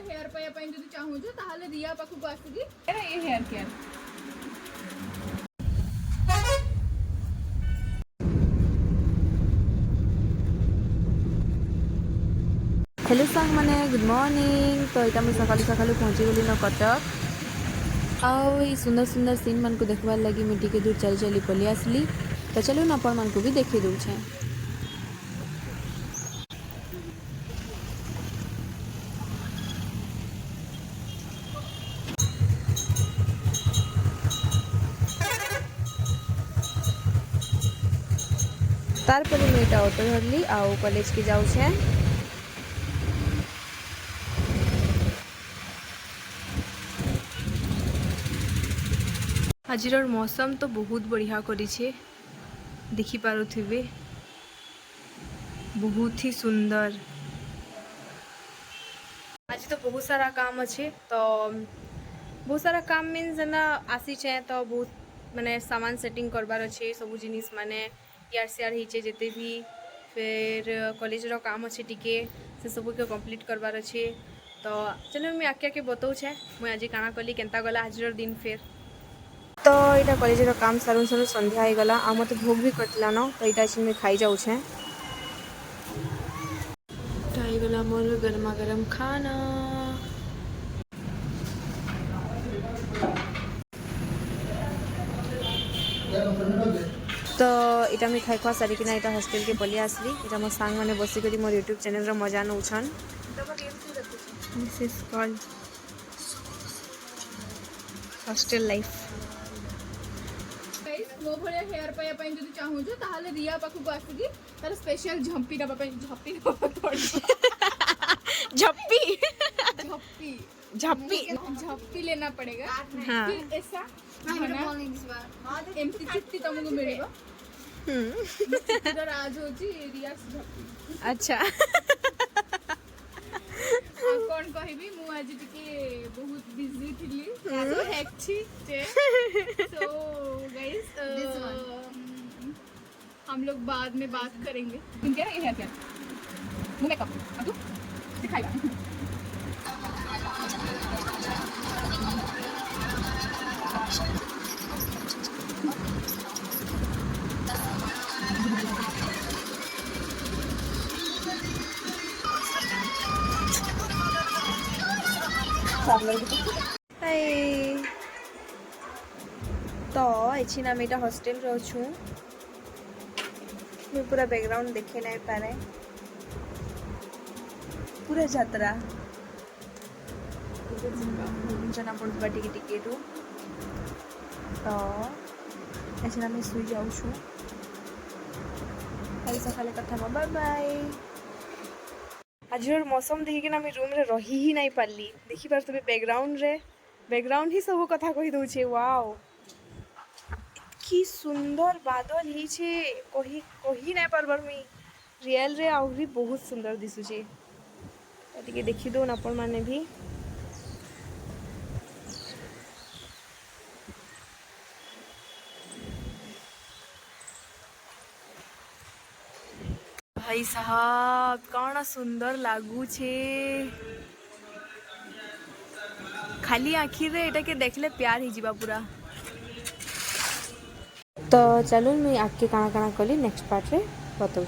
Hair पाया ପାଇଁ ଯଦି ଚାହୁଁଛ ତାହେଲେ ରିୟା ପାଖକୁ ଆସିକି ଏରା ଏ ହେୟାର କେୟାର हेलो सांग मैंने गुड मॉर्निंग। तो यहाँ मुझे सकालू सकालू पहुँची गली न कटक आउ सुंदर सुंदर सीन मन को देखबार लगी मुझे टिके दूर चली चली पलि आसली। तो चलो न आपण मन को भी देखी दूचे। तार पर मुझे ऑटो धरली आउ कॉलेज की जाऊे। आज मौसम तो बहुत बढ़िया करी देखी पारुथिबे बहुत ही सुंदर। आज तो बहुत सारा काम अच्छे तो बहुत सारा काम मीन्स ना आसी तो बहुत माने सामान सेटिंग करबार अच्छे सब जिनिस माने यार सियार होचे जिते भी फिर कॉलेज रो काम अच्छे टिके से सब के कंप्लीट करबार अच्छे। तो चलो मैं आके आके बताऊे मुझे आज काना कली केनता गला आज दिन फिर। तो यहाँ कॉलेज काम सारू सारू संध्या हो गला आ मत भोग भी करता न तो यहाँ अच्छे मैं खाई जाऊे। गला मोर गरमा गरम खाना। तो इटा मैं खाई खुआ सारी कि इटा हॉस्टेल के पलि आसली। इटा मो सांग मैंने बसिक मोर यूट्यूब चैनल मजा नौछन। This is called hostel life. ମୋ ଭଳିଆ ହେୟାର ପାଇବା ପାଇଁ ଯଦି ଚାହୁଁଛ ତାହେଲେ ରିୟା ପାଖକୁ ଆସିକି ତାର ସ୍ପେଶାଲ ଝମ୍ପି ନେବା ପାଇଁ ଝପ୍ପି झप्पी लेना पड़ेगा। हाँ। फिर ऐसा एमती चुट्टी तुमको मिलेगा। राज होची रिया झप्पी। अच्छा कौन कहबी मु आज टिके बहुत बिजी थिली तो हैक छी जे सो गाइस हम लोग बाद में बात करेंगे। तुम क्या ये है क्या मुंह मेकअप अब तू दिखाएगा। तो अच्छी ना मेरा हॉस्टेल रोचू मैं पूरा बैकग्राउंड देखे नहीं पारे पूरा यात्रा जना पड़ता टिके टिके तो अच्छी ना मैं सुई जाऊँ कल सकाले कथा बाय बाय। आज मौसम देखिए ना रूम रे रही ही नहीं पारली देखी पार तुम बैकग्राउंड ही सब कथा कही दौचे। वाओ कि सुंदर बादल ही कही कही नहीं पारबार मुई रियल रे आहरी बहुत सुंदर दिशुचे। टिके देखी दो आपण माने भी भाई साहब कौन सुंदर लगुचे खाली आखिर रे एटा के देखले प्यार ही जीवा पूरा। तो चलो मैं आके काना काना कली नेक्स्ट पार्ट रे बताऊँ।